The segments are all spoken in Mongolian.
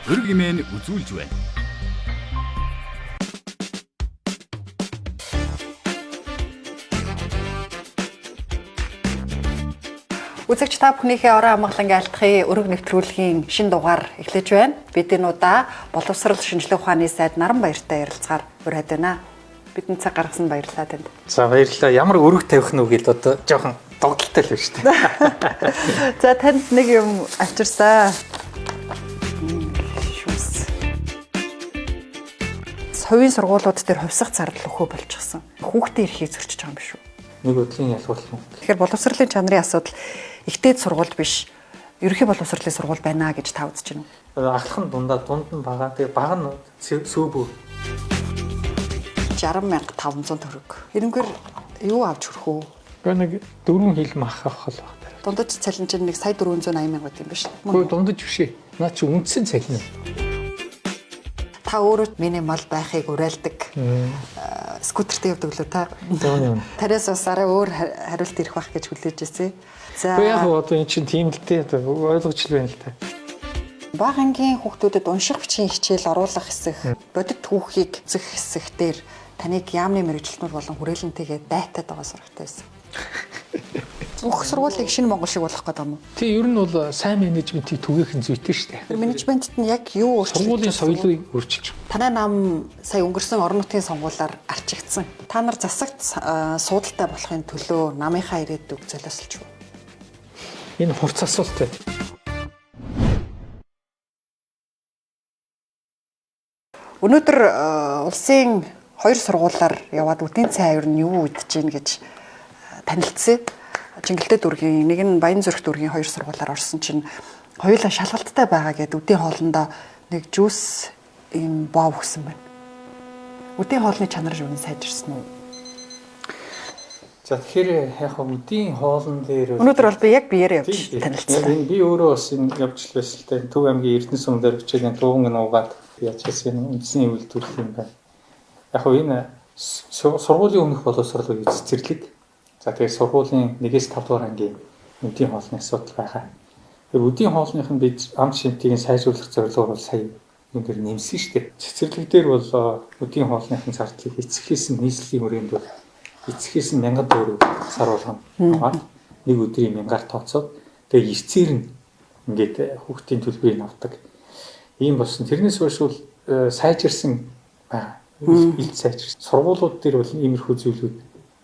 өрг хэмээн үзүүлж байна. Үзэгч та бүхнийхээ орон амгалан айлтгахын өрг нэвтрүүлгийн шинэ дугаар эхлэж байна. Бид энэ удаа боловсрол шинжилгээ ухааны сайд Наранбаяртай ярилцахаар ураад байна. Бидний цаг гаргасан баярлалаа танд. За баярлалаа. Ямар өрг тавих нь үгүй л одоо жоохон догдолтой л байна шүү дээ. За танд нэг юм авчирсан. Хувийн сургуулиуд дээр хувьсах зардал өгөө болчихсон. Хүүхдээ эрхийг зөрчиж байгаа юм биш үү? Нэг өдрийн ялгуулт юм. Тэгэхээр боловсролын чанарын асуудал ихтэй сургууль биш. Ерөнхий боловсролын сургууль байна гэж та үзэж байна уу? Ахлах нь дунд нь бага. Тэгээ бага нь сөөбөө 60,500 төгрөг. Эренгээр юу авч хүрэх үү? нэг 4 хил мах авах л байна. Дундаж цалин чинь 1,480,000 гэдэг юм биш үү? Гэхдээ дундаж биш ээ. Наа чи үндсэн цалин. Та өөрөө минимал байхыг уриалдаг. Скутертэй явдаг лөө та. Тариас бас арай өөр хариулт ирэх байх гэж хүлээж байсан. За. Яг одоо эн чинь тийм л дээ ойлгож л байна л та. Бага ангийн хүүхдүүдэд унших бичгийн хичээл оруулах хэсэг, бодит түүхийг зөх хэсэгтэр таныг яамны мэрэгчлэтнүүд болон хүрээлэнтэйгээ дайтаад байгаа сургатай байсан. Бүх сургуулийг шинэ Монгол шиг болох гэдэг юм уу? Тий, ер нь бол сайн менежментийг түгээх нь зүйтэй шүү дээ. Менежментэд нь яг юу сургуулийн соёлыг өөрчилж байгаа. Танай нам сая өнгөрсөн орон нутгийн сонгуулиар арчигдсан. Та нар засагт суудалтай болохын төлөө намынхаа ирээдүйг золиослж байна. Энэ хурц асуулт байна. Өнөөдөр улсын 2 сургуулиар яваад үдийн цай аюур нь юу үдэж гин гэж танилцсан. Жингэлтэй дүүргийн нэг нь Баянзүрх дүүргийн 2 сургуулиар орсон чинь хоёулаа шалгалттай байгаа гэд үдийн хоолндоо нэг жуус ийм боо өгсөн байна. Үдийн хоолны чанар юу нь сайжирсан уу? За тэгэхээр яг үдийн хоолн дээр өнөөдөр бол би яг биеэрээ явж танилцсан. Би өөрөө бас энэ явж л байсан л та. Төв аймгийн Эрдэнэс сумдаар хичээлийн тууган нуугаад яаж хийсэн үндсний үйлдвэрлэл юм байна. Яг энэ сургуулийн өмнөх боловсролын цэцэрлэг. За тэгээд сургуулийн 1-5 дугаар ангийн үдийн хоолны асуудал байгаа. Тэгээд үдийн хоолных нь бид ам шимтгийг сайжруулах зорилгоор бол сая энэ дэр нэмсэн шүү дээ. Цэцэрлэг дээр бол үдийн хоолныхын зардлыг эцэгхээс нь нийслэлийн хүрээнд бол эцэгхээс нь 1000 төгрөг сар болгоно. Аваад нэг өдрийн 1000-аар тооцоод тэгээд эрцээр нь ингээд хүүхдийн төлбөрийг авдаг. Ийм болсон. Тэрнээс хойш бол сайжирсан байгаа. Илт сайжирсан. Сургуулиуд дээр бол иймэрхүү зүйлүүд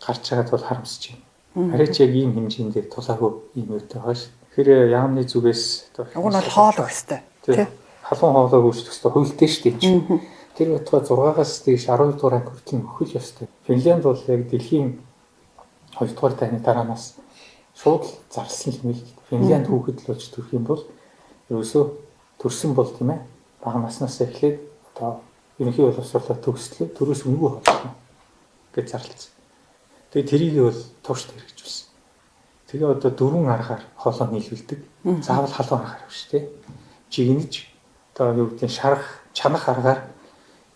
гарч байгаад бол харамсаж байна. Арай ч яг ийм хэмжээндээ тулаагүй ийм үедээ байгаа шүү. Тэгэхээр яамны зүгээс уг нь бол хоол өгөхтэй. Тий. Халуун хоолоо үүсгэх хэрэгтэй хуйлтай шүү дээ. Тэр утгаа 6-аас дээш 12 дугаар анги хүртэл өгөх л ёстой. Финлянд бол яг дэлхийн 2 дугаар дайны дараанаас шууд зарласан юм л. Финлянд хүүхэд л болж төрөх юм бол ерөөсөө төрсөн бол тийм ээ. Бага наснаас эхлээд одоо ерөнхий боловсролоо төгслөө төрөөс өнгөө холбоно гэж зарлцсан. Тэгээ тэрийг бол тууштай хэрэгжүүлсэн. Тэгээ одоо 4 аргаар хоолоо нийлүүлдэг. Заавал халуун аргаар биш тий. Жигнэж одоо юу гэдэг нь шарах, чанах аргаар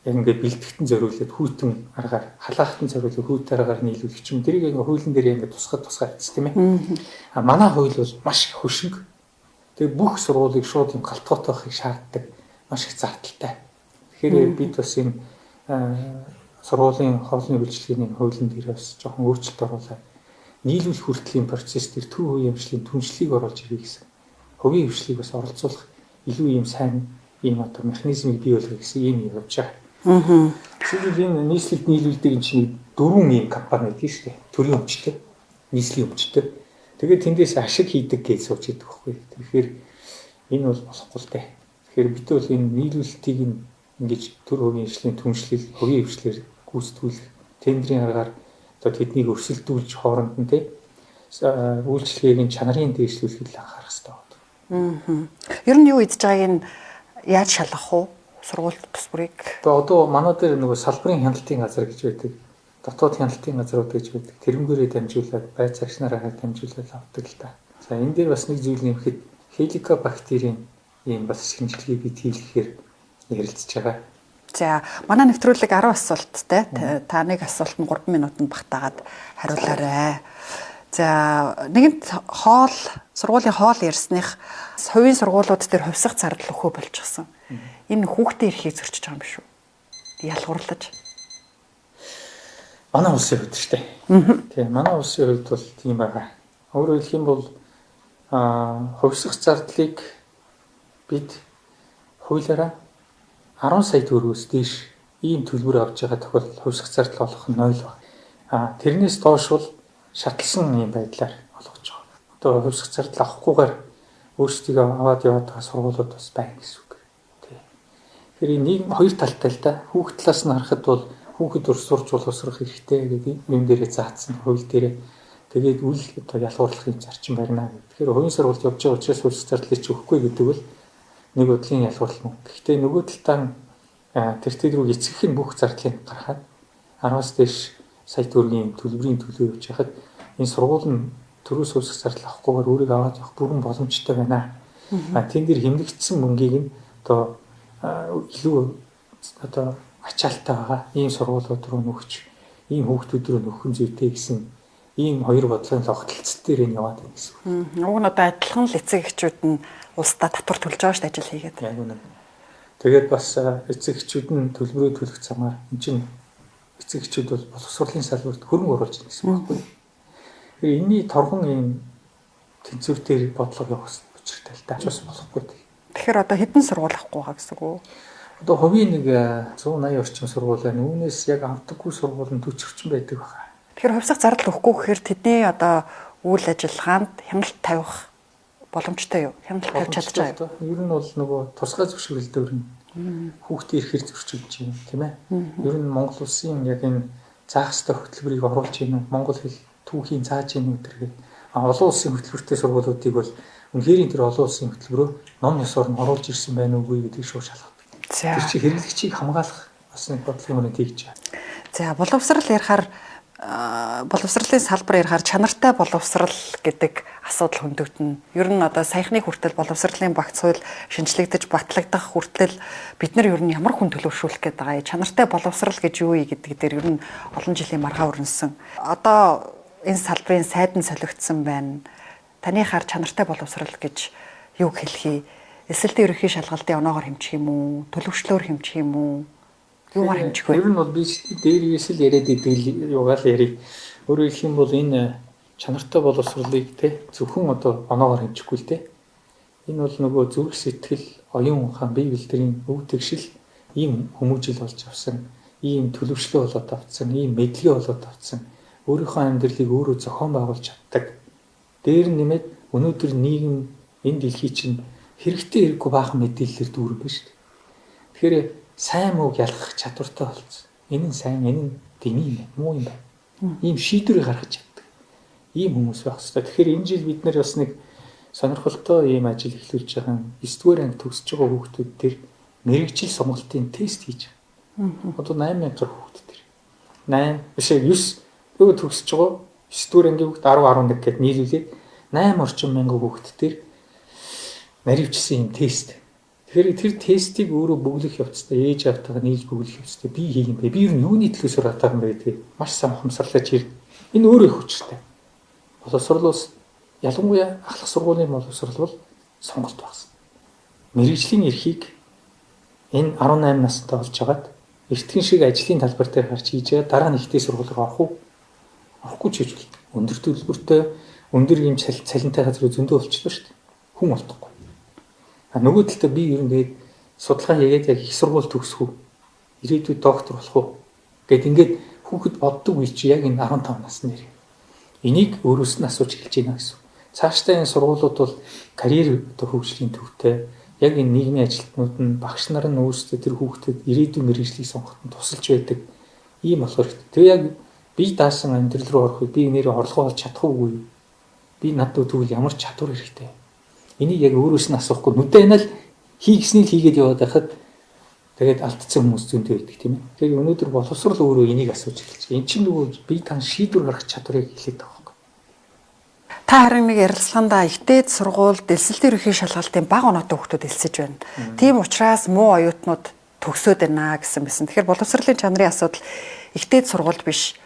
яг ингээд бэлтгэгтэн зориулээд хүйтэн аргаар, халаахтан зориулаад хүйтэн аргаар нийлүүлэх юм. Тэрийг ингээд хуулийн дээр ингээд тусгай хийц тийм ээ. А манай хууль бол маш их хөшинг. Тэгээ бүх сургуулийг шууд юм галтгоотой байхыг шаарддаг. Маш их зардалтай. Тэгэхээр бид бас энэ сургуулийн хоолны үйлчлэгийн хуулийн дээр бас жоохон өөрчлөлт оруулаад нийлүүлэх хүртлийн процесс дээр төв хувийн хвшлийн түншлийг оруулж ирэх гэсэн. Хувийн хвшлийг бас оролцуулах илүү ийм сайн ийм одоо механизмыг бий болгох гэсэн ийм явж байгаа. Тэгвэл энэ нийслэлд нийлүүлдэг энэ чинь 4 ийм компани гэдэг шүү дээ. Төрийн өмчтэй, нийслэлийн өмчтэй. Тэгээд тэндээс ашиг хийдэг гэж сууж идэх байхгүй. Тэгэхээр энэ бол болохгүй л дээ. Тэгэхээр бид бол энэ нийлүүлэлтийг ингэж төр хувийн хвшлийн түншлэл, хувийн хвшлэр гүйцэтгүүлэх тендерийн аргаар одоо тэднийг өрсөлдүүлж хооронд нь үйлчлэгийг чанарын дээшлүүлэхэд л анхаарах хэрэгтэй. Ер нь юу идэж байгааг нь яаж шалгах вэ? Сургууль тус бүрийг. Одоо манай дээр нөгөө салбарын хяналтын газар гэж байдаг. Дотоод хяналтын газрууд гэж байдаг. Тэрнгээрээ дамжуулаад байц цагш нараа дамжуулаад авдаг л та. За энэ дээр бас нэг зүйл нэмэхэд хеликобактерийн ийм бас шинжилгээг бид хийлгэхээр ярилцж байгаа. За манай нэвтрүүлэг 10 асуулттай. Та нэг асуулт нь 3 минутанд багтаагаад хариулаарай. За нэгэнт сургуулийн хоол ярьсных хувийн сургуулиуд дээр хувьсах зардал өхөө болчихсон. Энэ хүүхдийн эрхийг зөрчиж байгаа юм биш үү? Ялгуурлаж. Манай улсын хувьд шүү дээ. Тийм манай улсын хувьд бол тийм байгаа. Өөрөөр хэлэх юм бол хувьсах зардлыг бид хуулиараа 10 сая төгрөгөөс дээш ийм төлбөр авч байгаа тохиолдолд хувьсах зардал олох нь 0 байна. Тэрнээс доош бол шатлсан ийм байдлаар олгож байгаа. Одоо хувьсах зардал авахгүйгээр өөрсдөө аваад яваад байгаа сургуулиуд бас байна гэсэн үг. Тийм. Тэгэхээр нийгэм хоёр талтай л да. Хүүхд талаас нь харахад бол хүүхэд урсурж боловсрох хэрэгтэй гэдэг юм дээрээ заасан хууль дээрээ тэгээд үл одоо ялгуурлахын зарчим барина гэдэг. Тэгэхээр хувийн сургуульд явж байгаа учраас хувьсах зардлыг ч өгөхгүй гэдэг бол нэг бодлын ялгуурлал мөн. Гэхдээ нөгөө талдаа тэр рүү эцгэх нь бүх зардлыг гаргаад 10-аас дээш сая төгрөгийн төлбөрийн төлөө явж хахад энэ сургууль нь төрөөс хувьсах зардал авахгүйгээр өөрийг аваад явах бүрэн боломжтой байна. Тэн дээр хэмнэгдсэн мөнгийг нь одоо илүү одоо ачаалттай байгаа ийм сургуулиуд руу нөхч ийм хүүхдүүд рүү нөхөн зүйтэй гэсэн ийм хоёр бодлогын логтолцол дээр нь яваад байна гэсэн үг. Уг нь одоо адилхан л эцэг эхчүүд нь улсдаа татвар төлж байгаа шүү дээ ажил хийгээд. Яг үнэ. Тэгээд бас эцэг эхчүүд нь төлбөрөө төлөх замаар энэ чинь эцэг эхчүүд бол боловсролын салбарт хөрөнгө оруулж байгаа гэсэн үг байхгүй. Тэгэхээр энэний торгон ийм тэнцвэр дээр бодлого явах учиртай л да. Бас болохгүй. Тэгэхээр одоо хэдэн сургууль авахгүй байгаа гэсэн үг үү? Одоо хувийн нэг 180 орчим сургууль байна. Үүнээс яг авдаггүй сургууль нь 40 орчим байдаг байна. Тэгэхээр хувьсах зардал өгөхгүй гэхээр тэдний одоо үйл ажиллагаанд хяналт тавих боломжтой юу? Хяналт тавьж чадчих аа. Ер нь бол нөгөө тусгай зөвшөөрлөөр нь хүүхдийн эрхээр зөрчилж байна, тийм ээ. Ер нь Монгол улсын яг энэ заах ёстой хөтөлбөрийг оруулж байна. Монгол хэл түүхийн зааж байна гэдэргээд олон улсын хөтөлбөртэй сургуулиудыг бол үнэхээр тэр олон улсын хөтөлбөрөөр ном ёсоор нь оруулж ирсэн байна уугүй гэдгийг шууд шалгах. Тэр чинь хэрэглэгчийг хамгаалах бас нэг бодлогын өрөөнд хийж байна. За боловсрал ярихаар боловсролын салбар ярихаар чанартай боловсрал гэдэг асуудал хөндөгдөнө. Ер нь одоо саяхны хүртэл боловсролын багц хууль шинжлэгдэж батлагдах хүртэл бид нар ер нь ямар хүн төлөвшүүлэх гээд байгаа юм. Чанартай боловсрал гэж юу вэ гэдэг дээр ер нь олон жилийн маргаа өрнөсөн. Одоо энэ салбарын сайд нь солигдсон байна. Таныхаар чанартай боловсрал гэж юу хэлхий? Эсэлтийн ерөнхий шалгалтын оноогоор хэмжих юм уу? Төлөвчлөөр хэмжих юм уу? Юугаар хэмжих вэ? Ер нь бол би дээрээс л яриад идэг юугаар л ярив. Өөрөөр хэлэх юм бол энэ чанартай боловсролыг зөвхөн одоо оноогоор хэмжихгүй л дээ. Энэ бол нөгөө зүрх сэтгэл, оюун ухаан, бие бэлтрийн өв тэгшил ийм хүмүүжил болж авсан, ийм төлөвшлөө болоод авсан, ийм мэдлэгээ болоод авсан, өөрийнхөө амьдралыг өөрөө зохион байгуулж чаддаг. Дээр нь нэмээд өнөөдөр нийгэм энэ дэлхий чинь хэрэгтэй хэрэггүй баахан мэдээллээр дүүрэн байна шүү дээ. Тэгэхээр сайн мууг ялгах чадвартай болсон. Энэ нь сайн, энэ нь дэмий юм, муу юм байна. Ийм шийдвэрийг гаргаж чаддаг. Ийм хүмүүс байх хэрэгтэй. Тэгэхээр энэ жил бид нар бас нэг сонирхолтой ийм ажил эхлүүлж байгаа 9-р анги төгсөж байгаа хүүхдүүд төр мэрэгжил сонголтын тест хийж байгаа. Одоо 8000 гаруй хүүхдүүд төр. 8 биш 9 нөгөө төгсөж байгаа 9-р ангийн хүүхд 10 11 гэд нийлүүлээд 8 орчим мянган хүүхдүүд төр наривчсан юм тест. Тэгэхээр тэр тестийг өөрөө бүглэх явцтай ээж автайгаа нийлж бүглэх явцтай би хийх юм бэ. Би ер нь юуны төлөө сураад байгаа юм бэ гэдэг маш сайн ухамсарлаж ирнэ. Энэ өөрөө их хүчтэй. Боловсролоос ялангуяа ахлах сургуулийн боловсрол бол сонголт багсан. Мэргэжлийн эрхийг энэ 18 настай болж хагаад эртхэн шиг ажлын талбар дээр гарч хийж байгаа дараа нь ихтэй сургууль руу авах уу? Авахгүй ч гэж бол өндөр төлбөртэй өндөр юм цалинтай газар зөндөө болчихлоо шүү дээ. Хүн олдохгүй. Нөгөө талдаа би ер нь гээд судалгаа хийгээд яг их сургууль төгсөх үү? Ирээдүйд доктор болох уу? Гэт ингээд хүүхэд боддог үе чи яг энэ 15 насны нэр. Энийг өөрөөс нь асууж эхэлж байна гэсэн. Цаашдаа энэ сургуулиуд бол карьер хөгжлийн төвтэй яг энэ нийгмийн ажилтнууд нь багш нар нь өөрсдөө тэр хүүхдэд ирээдүйн мэргэжлийг сонгоход тусалж байдаг. Ийм болохоор тэгээ яг би даасан амьдрал руу ороход би нэрээ орлогоо олж чадах уугүй. Би надад тэгвэл ямар чадвар хэрэгтэй. Энийг яг өөрөөс нь асуухгүй нүдэнэл хийгсний л хийгээд яваад байхад тэгээд алдсан хүмүүс зөндөө байдаг тийм ээ. Тэгэхээр өнөөдөр боловсрол өөрөө энийг асууж эхэлж байна. Энд чинь нөгөө би тань шийдвэр гаргах чадварыг хэлээд байгаа юм. Та харин нэг ярилцлаганда ихтэй сургууль дэлсэлтийн ерөнхий шалгалтын бага оноотой хүүхдүүд элсэж байна. Тийм учраас муу оюутнууд төгсөөд байна гэсэн байсан. Тэгэхээр боловсролын чанарын асуудал ихтэй сургуульд биш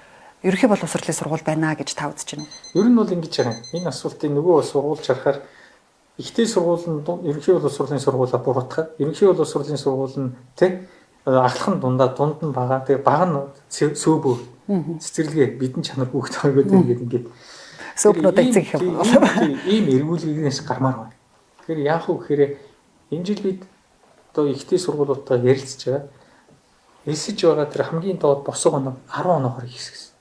ерөнхий боловсролын сургууль байна гэж та үзэж байна уу? Ер нь бол ингэж байгаа юм. Энэ асуултыг нөгөө сургууль харахаар ихтэй сургууль нь ерөнхий боловсролын сургуулаа буруутгаад ерөнхий боловсролын сургууль нь тий ахлах нь дунд нь бага. Тэгээ бага нь сөөбөө цэцэрлэгээ бидэн чанар бүгд хойгоод ингээд Сөөбнүүдээ эцэг их юм. Ийм эргүүлгээс гармаар байна. Тэгэхээр яах вэ гэхээр энэ жил бид одоо ихтэй сургуулиудаа ярилцж байгаа. Элсэж байгаа тэр хамгийн доод босго оноо 10 оноогоор ихсгэсэн.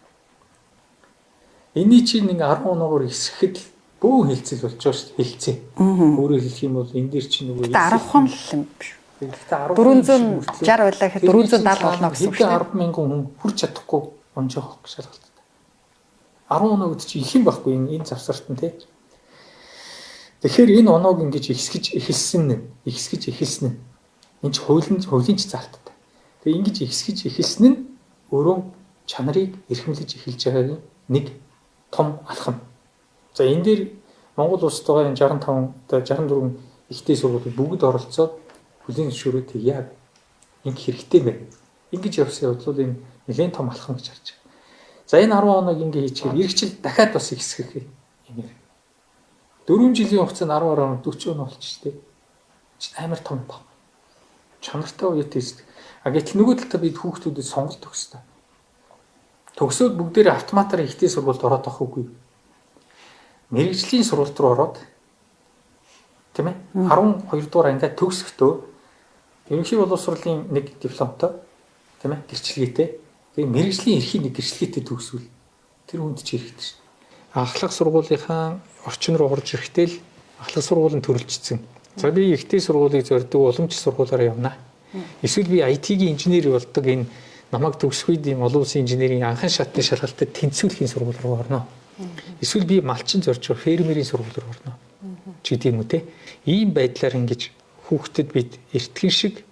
Эний чинь нэг 10 оноогоор ихсэхэд бөө хилцэл болж байгаа шүү дээ. Хилцээ. Өөрөөр хэлэх юм бол энэ дээр чинь нөгөө 10хан л юм биш. Гэхдээ 460 байлаа гэхэд 470 болно гэсэн үг шүү дээ. 10 мянган хүн хүрч чадахгүй онжоох шалгалт. 10 оноо гэдэг чинь их юм байхгүй энэ завсарт нь тий. Тэгэхээр энэ оноог ингэж ихсгэж эхэлсэн нь энэ ч хуулийн ч залттай. Тэгээ ингэж ихсгэж эхэлсэн нь өөрөө чанарыг эрхэмлэж эхэлж байгаагийн нэг том алхам. За энэ дээр Монгол улсад байгаа 64 ихтэй сургуулиуд бүгд оролцоод хүлээн зөвшөөрөөд яа ингэ хэрэгтэй байна. Ингэж явсан явдал энэ нэлээд том алхам гэж харж байна. За энэ 10 оноог ингэ хийчихээр эргэжил дахиад бас ихсгэх юм. 4 жилийн хугацаанд 10 оноо 40 оноо болчих тээ. Амар том баг. Чанартай үед тест. Гэтэл нөгөө талдаа бид хүүхдүүдэд сонголт өгсөн. Төгсөөд бүгдээрээ автоматар ихтэй сургуульд ороод авах үгүй. Мэргэжлийн сургууль руу ороод тийм ээ 12 дугаар ангид төгсөхдөө ерөнхий боловсролын нэг дипломтой тийм ээ гэрчлэгээтэй тэгээ мэргэжлийн эрхийн нэг гэрчлэгээтэй төгсвөл тэр хүнд ч хэрэгтэй шин. Ахлах сургуулийнхаа орчин руу орж ирэхдээ л ахлах сургууль нь төрөлжсөн. За би ихтэй сургуулийг зорддог уламжлалт сургуулаараа явна. Эсвэл би IT-ийн инженер болдог энэ намайг төгсөх үед ийм олон улсын инженерийн анхан шатны шалгалтад тэнцвэрлэхийн сургууль руу орно. Эсвэл би малчин зорж фермерийн сургууль руу орно. Ч гэдэм үү те. Ийм байдлаар ингэж хүүхдэд бид эртхэн шиг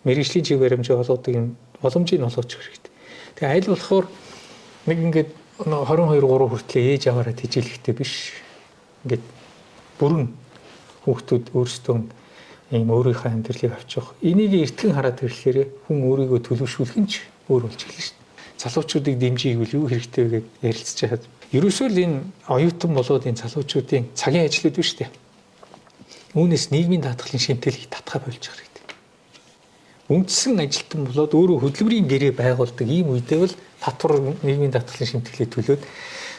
мэргэжлийн чиг баримжаа олгодог юм боломжийг олгож өгөх хэрэгтэй. Тэгээ аль болохоор нэг ингээд 22 3 хүртэл ээж аваараа тижээлэхтэй биш. Ингээд бүрэн хүүхдүүд өөрсдөө ийм өөрийнхөө амьдралыг авчих. Энийг эртхэн хараад ирэхээр хүн өөрийгөө төлөвшүүлэх нь ч өөр болж эхэлнэ шүү дээ. Залуучуудыг дэмжиж юу хэрэгтэй вэ гэж ярилцж байхад ерөөсөө л энэ оюутан болоод энэ залуучуудын цагийн ажлууд биш үү? Үүнээс нийгмийн даатгалын шимтгэлийг татгаа болж байгаа хэрэгтэй. Үндсэн ажилтан болоод өөрөө хөдөлмөрийн гэрээ байгуулдаг ийм үедээ бол татвар нийгмийн даатгалын шимтгэлийг төлөөд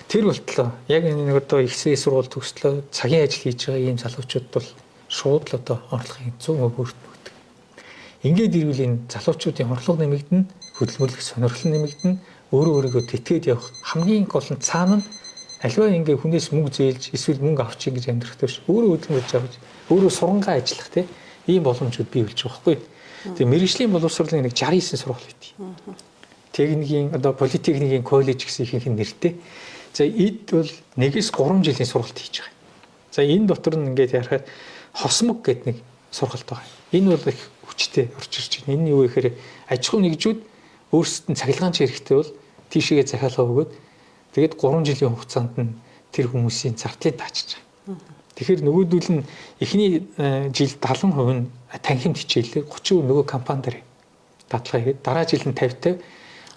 тэр болтлоо яг энэ нэг одоо ихсээ сургууль төгслөө цагийн ажил хийж байгаа ийм залуучууд бол шууд л одоо орлогын 100% бүрддэг. Ингээд ирвэл энэ залуучуудын орлого нэмэгдэнэ, хөдөлмөрлөх сонирхол нэмэгдэнэ, өөрийгөө тэтгээд явах хамгийн гол нь цаана нь аливаа ингээ хүнээс мөнгө зээлж эсвэл мөнгө авчих гэж амьдрах биш. Өөрөө хөдөлмөрж авч, өөрөө сурангаа ажиллах тийм ийм боломжууд бий болж байгаа байхгүй. Тэгээ мэргэжлийн боловсролын нэг 69 сургууль байдгийг. Техникийн одоо политехникийн коллеж гэсэн ихэнх нэртэй. За эд бол 1-3 жилийн сургалт хийж байгаа. За энэ дотор нь ингээд ярахад хосмог гэдэг нэг сургалт байгаа. Энэ бол их хүчтэй орж ирж байна. Энэ юу гэхээр аж ахуй нэгжүүд өөрсдөд нь цахилгаанч хэрэгтэй бол тийшээгээ захиалга өгөөд тэгээд 3 жилийн хугацаанд нь тэр хүмүүсийн зардлыг даачиж байгаа. Тэгэхээр нөгөөдөл нь эхний жил 70% нь танхимд хичээлээ 30% нөгөө компани дээр дадлага хийгээд дараа жил нь 50-50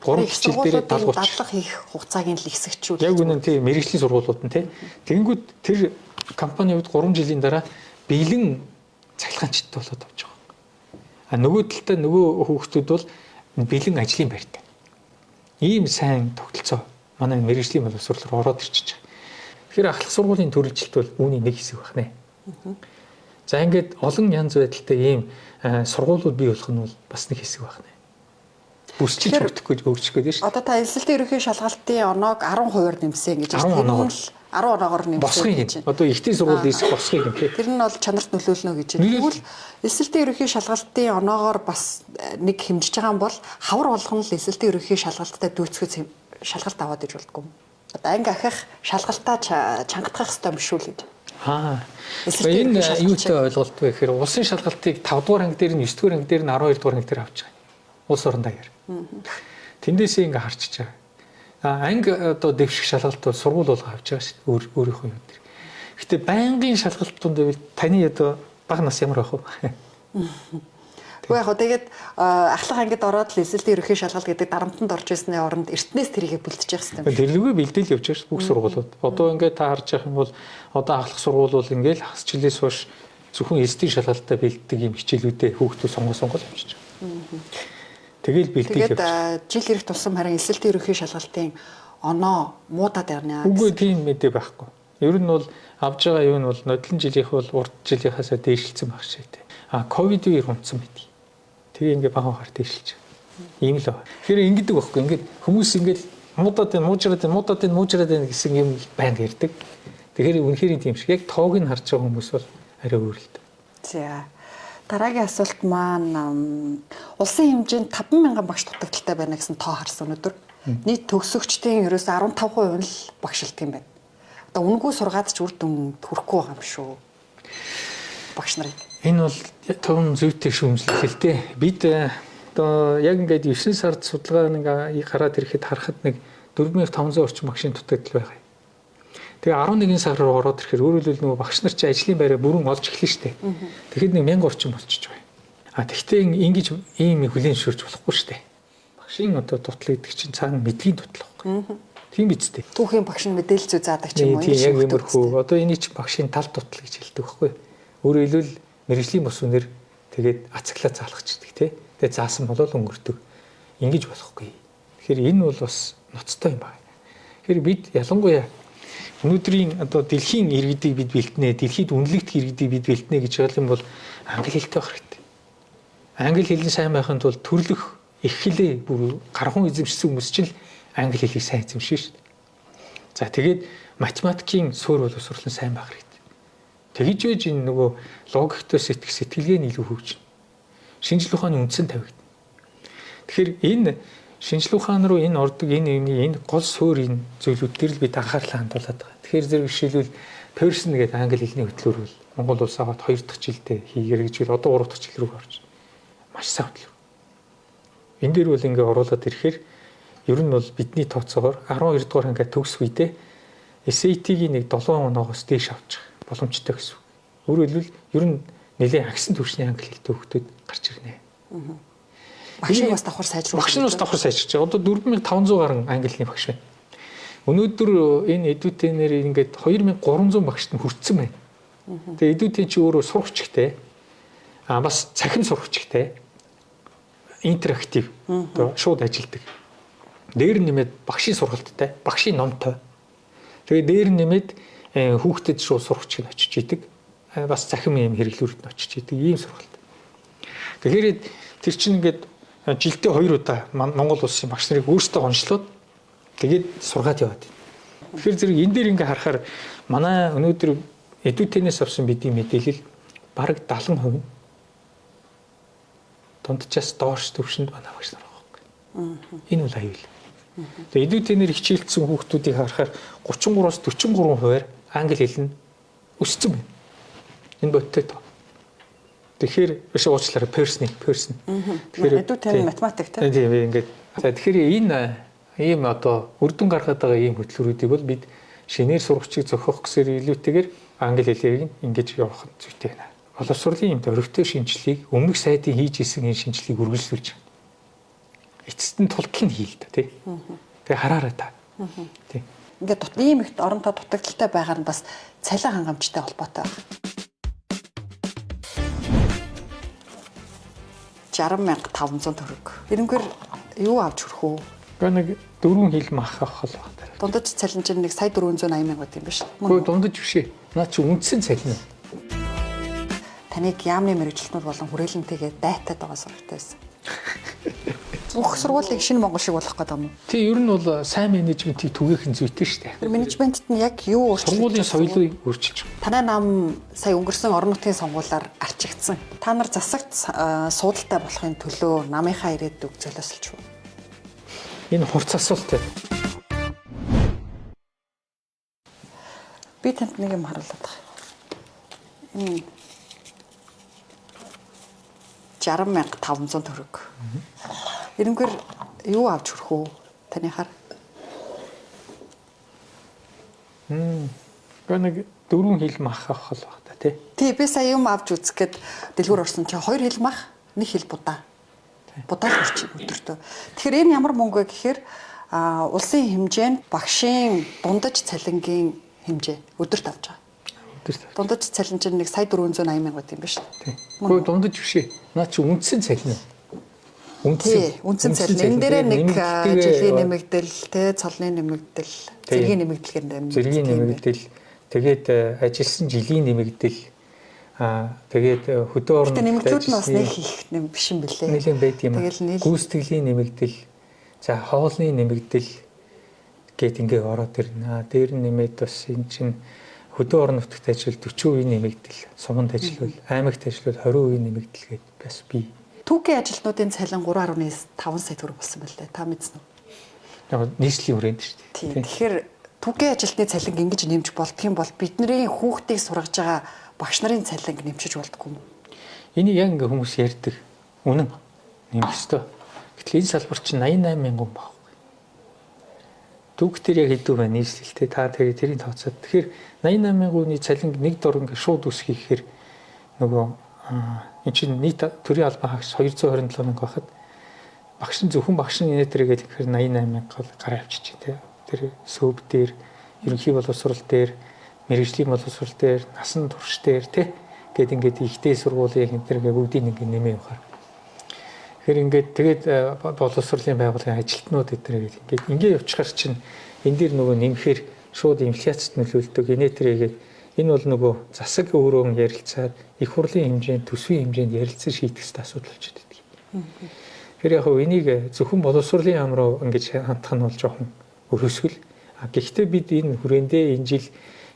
3 хичээл дээр 70-30 дадлага хийх хугацааг нь л ихсэгчүүл. Яг үнэн тийм мэргэжлийн сургуулиуд нь тийм. Тэгэнгүүт тэр компани хувьд 3 жилийн дараа бэлэн цахилгаанчтай болоод авч байгаа. А нөгөө талдаа нөгөө хүүхдүүд бол бэлэн ажлын байртай. Ийм сайн тогтолцоо манай мэргэжлийн боловсрол руу ороод ирчихэж байгаа. Тэгэхээр ахлах сургуулийн төрөлжилт бол үүний нэг хэсэг байна. За ингээд олон янз байдалтай ийм сургуулиуд бий болох нь бол бас нэг хэсэг байна. Бүсчилж өгдөхгүй өөрчлөх гэдэг шүү. Одоо та элсэлтийн ерөнхий шалгалтын оноог 10%-аар нэмсэн гэж байна. 10 оноогоор нэмсэн. Босхыг юм. Одоо ихтэй сургууль эсэх босхыг юм тий. Тэр нь бол чанарт нөлөөлнө гэж байна. Тэгвэл элсэлтийн ерөнхий шалгалтын оноогоор бас нэг хэмжиж байгаа юм бол хавар болгоно л элсэлтийн ерөнхий шалгалттай дүүцгэц шалгалт аваад иж болдгоо. Одоо анги ахих шалгалтаа чангатгах хэрэгтэй юм шүү л гэж. Энэ юутай ойлголт вэ гэхээр улсын шалгалтыг 5 дугаар анги дээр нь 9 дугаар анги дээр нь 12 дугаар анги дээр авч байгаа. Улс орон даяар. Тэндээсээ ингээ харчиж байгаа. Анги одоо дэвших шалгалт бол сургууль болго авч байгаа шүү дээ. Өөрийнхөө юм дээр. Гэтэ байнгын шалгалтууд байвал таны одоо бага нас ямар байх вэ? Уу яг тэгээд ахлах ангид ороод л эсэлтийн ерөнхий шалгалт гэдэг дарамтанд орж ирсний оронд эртнээс тэрийгэ бэлдэж явах хэрэгтэй. Тэрлэгээ бэлдээл явж байгаа шүү бүх сургуулиуд. Одоо ингээд та харж байгаа юм бол одоо ахлах сургууль бол ингээд хасчлээс хойш зөвхөн эсэлтийн шалгалтаа бэлддэг юм хичээлүүдээ хүүхдүүд сонгол явуулж байгаа. Тэгэл бэлдээл явж. Тэгээд жил ирэх тусам харин эсэлтийн ерөнхий шалгалтын оноо муудаад ярина. Үгүй тийм мэдээ байхгүй. Ер нь бол авж байгаа юу нь бол нодлон жилийнх бол урд жилийнхаасаа дээшилсэн баг шээ тэ. Ковид үеэр унтсан байдгийг. Тэгээ ингээ бага багаар дээшилж байгаа. Ийм л байна. Тэгэхээр ингэдэг байхгүй. Ингээд хүмүүс ингээд муужраад байна гэсэн юм байнга ярьдаг. Тэгэхээр үнэхээр тийм шиг яг тоог нь харж байгаа хүмүүс бол арай өөр л дээ. За. Дараагийн асуулт маань улсын хэмжээнд 50000 багш дутагдaltaй байна гэсэн тоо харсан өнөөдөр. Нийт төгсөгчдийн ерөөсө 15% нь л багшилт юм байна. Одоо үнгүй сургаад ч үр дүнд хүрэхгүй байгаа юм шүү. Багш нарын. Энэ бол том зүйтэй шүүмжлэл л дээ. Бид одоо яг ингээд 9 сард судалгаа нэг гараад ирэхэд харахад нэг 4500 орчим багшийн дутагдал байгаа. Тэгээ 11 сар руу ороод ирэхээр өөрөөр хэлбэл нөгөө багш нар чи ажлын байраа бүрэн олж эхэлнэ шүү дээ. Тэгэхэд нэг 1000 орчим болчихж байгаа. Тэгвэл ингэж ийм хүлээн шүрж болохгүй шүү дээ. Багшийн одоо дутлал гэдэг чинь цаана мэдгийн дутлал байхгүй. Тийм биз дээ. Түүхийн багш нь мэдээлэл зүй заадаг ч юм уу. Тийм яг иймэрхүү. Одоо энийг чинь багшийн тал дутлал гэж хэлдэг байхгүй. Өөрөөр хэлбэл мэрэгжлийн бус үнээр тэгээд ацаглаа заалгачдаг тий. Тэгээд заасан бол өнгөрдөг. Ингэж болохгүй. Тэгэхээр энэ бол бас ноцтой юм байна. Тэгэхээр бид ялангуяа өнөөдрийн одоо дэлхийн иргэдийг бид бэлтнэ, дэлхийд үнэлэгдэх иргэдийг бид бэлтнэ гэж байгаа юм бол англи хэлтэй байх хэрэгтэй. Англи хэлний сайн байхын тулд төрлөх их хэлээ бүр гархан эзэмшсэн хүмүүс чинь англи хэлийг сайн эзэмшнэ шүү дээ. За тэгээд математикийн суурь боловсруулалтын сайн байх хэрэгтэй. Тэгж байж энэ нөгөө логиктой сэтгэлгээ нь илүү хөгжинэ. Шинжлэх ухааны үндсэн тавигдана. Тэгэхээр энэ шинжлэх ухаан руу энэ ордог энэ гол суурийн зүйлүүд дээр л бид анхаарлаа хандуулад байгаа. Тэгэхээр зэрэг жишээлбэл Pearson гэдэг англи хэлний хөтлөөр бол Монгол улс аваад 2 дахь жилдээ хийгэр гэж бол одоо 3 дахь жил рүү орж маш сайн хөтлөв. Энэ дээр бол ингээ оруулаад ирэхээр ер нь бол бидний тооцоогоор 12 дугаар ангид төгсөх үедээ SAT-гийн нэг 7 оноогоос дээш авчих боломжтой гэсэн. Өөрөөр хэлбэл ер нь нэлээд агсан түвшний англи хэлтэй хүүхдүүд гарч ирнэ. Багшийн бас давхар сайжруулж. Багш нь бас давхар сайжруулж байгаа. Одоо 4500 гаруй англи хэлний багш байна. Өнөөдөр энэ эдүтэнээр ингээд 2300 багшд нь хүрсэн байна. Тэгээ эдүтэн чи өөрөө сурагчтай. Бас цахим сурагчтай. Интерактив. Одоо шууд ажилдаг. Дээр нэмээд багшийн сургалттай, багшийн номтой. Тэгээ дээр нэмээд хүүхдэд шууд сурагч нь очиж идэг. Бас цахим юм хэрэглүүрд нь очиж идэг ийм сургалт. Тэгэхээр тэр чинь ингээд жилдээ 2 удаа Монгол улсын багш нарыг өөрсдөө онцлоод тэгээд сургаад яваад байна. Тэгэхээр зэрэг энэ дээр ингээ харахаар манай өнөөдөр эдүтэнээс авсан бидний мэдээлэл бараг 70% дундчаас доош төвшөнд манай багш нар байгаа. Энэ бол аюул. Тэгээд эдүтэнээр хичээлсэн хүүхдүүдийг харахаар 33-аас 43% англи хэл нь өссөн байна. Энэ бодтой тоо. Тэгэхээр биш уучлаарай Pearson. Тэгэхээр эдүтэн математик тийм ингээд. Тэгэхээр энэ ийм одоо үрдүн гаргаад байгаа ийм хөтөлбөрүүдийг бол бид шинээр сурагчийг зохиох гэсээр илүүтэйгээр англи хэлийг ингэж явах зүйтэй байна. Боловсролын юмд оройтой шинжилгээг өмнөх сайдын хийж исэн энэ шинжилгээг үргэлжлүүлж байна. Эцэст нь тултал нь хийл та тий. Тэгээ хараарай та. Тий. Ингээд ийм их оронтой дутагдaltaй байгаа нь бас цалин хангамжтай холбоотой байна. 60,500 төгрөг. Эренгээр юу авч хүрэх үү? Нэг 4 хил мах авах л байна. Дундаж цалин чинь нэг сая 480,000 байт юм биш үү? Гэхдээ дундаж биш ээ. Наа чи үндсэн цалин. Таныг яамны мэрэгчлэнүүд болон хүрээлэнтэйгээ дайтаад байгаа сурагтай байсан. Бүх сургуулийг шинэ Монгол шиг болох гэдэг юм уу? Тий, ер нь бол сайн менежментийг түгээхэн зүйтэй шүү дээ. Менежментэд нь яг юу өөрчлөлт? Сургуулийн соёлыг өөрчилж байгаа. Танай нам сая өнгөрсөн орон нутгийн сонгуулиар арчигдсан. Та нар засагт суудалтай болохын төлөө намынхаа ирээдүйг золиослж байна. Энэ хурц асуулт байна. Би танд нэг юм харуулдаг. 60,500 төгрөг. Эренгээр юу авч хүрэх үү? Таныхаар. Нэг 4 хил мах авах л байна та тий. Тий, би сая юм авч үзэх гээд дэлгүүр орсон чи 2 хил мах нэг хил будаа. Будаа л хүрч өдөртөө. Тэгэхээр энэ ямар мөнгө вэ гэхээр улсын хэмжээнд багшийн дундаж цалингийн хэмжээ өдөрт авч байгаа. Дундаж цалин чинь 1,480,000 байт юм биш үү? Гэхдээ дундаж биш ээ. Наа чи үндсэн цалин. Үндсэн цалин. Энэ дээрээ нэг жилийн нэмэгдэл, цолны нэмэгдэл, зэргийн нэмэгдэлгээр нэмэгдэл. Зэргийн нэмэгдэл, тэгээд ажилласан жилийн нэмэгдэл, тэгээд хөдөө орон нэмэгдлүүд нь бас нэг их биш юм бэлээ. Нэлээд байд юм. Гүйцэтгэлийн нэмэгдэл, за хоолны нэмэгдэл гэд ингээ ороод ирнэ. Дээр нь нэмээд бас эн чинь хөдөө орон нутагт ажил 40% нэмэгдэл, суманд ажил бол аймагт ажил бол 20% нэмэгдэл гэд бас бий. Түүхийн ажилтнуудын цалин 3.5 сая төгрөг болсон байлээ. Та мэдсэн үү? Яг нийслэлийн хүрээнд шүү дээ. Тийм. Тэгэхээр түүхийн ажилтны цалин ингэж нэмж болдгийм бол бидний хүүхдийг сургаж байгаа багш нарын цалин нэмчиж болдгоо юм. Энийг яг ингээ хүмүүс ярьдаг. Үнэн нэмэх ёстой. Гэтэл энэ салбар чинь 88,000 хүн баг. Түүхтэр яг хэдүү байна нийслэлтэй та тэгээ тэрийг тооцоод. Тэгэхээр 88,000 хүний цалин нэг дор ингээ шууд үсгий гэхээр нөгөө энэ чинь нийт төрийн албан хаагч 227,000 байхад багш нь зөвхөн багш нь инээдрэгээд тэгэхээр 88,000 гараа авчиж тий. Тэр сөөб дээр, ерөнхий боловсрол дээр, мэрэгжлийн боловсрол дээр, насан турш дээр тий. Гэт ингээд ихтэй сургуулийн хэмтэргээ бүгдийг ингээ нэмээ явахаар. Тэгэхээр ингээд тэгээд боловсролын байгууллагын ажилтнууд эднэргээд ингээд явчихаар чинь энэ дээр нөгөө нэмэхээр шууд инфляцид нөлөөлдөг. Инээдрэгээд энэ бол нөгөө засаг өөрөө ярилцаад их хурлын хэмжээнд төсвийн хэмжээнд ярилцсан шийдэх ёстой асуудал болж байдаг. Тэгэхээр яг хөө энийг зөвхөн боловсролын яам руу ингэж хандах нь бол жоохон өрөсгөл. Гэхдээ бид энэ хүрээндээ энэ жил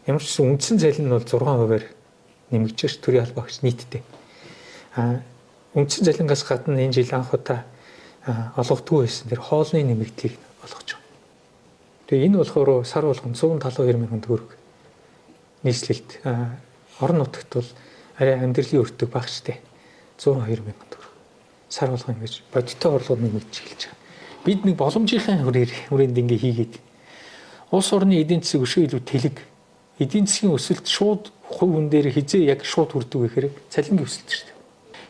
ямар ч үндсэн цалин нь бол 6%-аар нэмэгдэж төрийн албаагч нийтдээ. Үндсэн цалингаас гадна энэ жил анх удаа олгодгүй байсан. Тэр хоолны нэмэгдлийг олгож байгаа. Тэгээ энэ болохоор сар болгоно 172,000 төгрөг нийслэлт. Орон нутагт бол арай амьдралын өртөг багчтай 102,000 төгрөг. Сар болгоно ингэж бодиттой орлого нэмэгдэж эхэлж байгаа. Бид нэг боломжийнхаа хүрээнд ингэ хийгээд улс орны эдийн засаг өшөө илүү тэлэг. Эдийн засгийн өсөлт шууд хувь хүн дээр хизээ яг шууд хүрдэг гэхээр цалингийн өсөлт шүү дээ.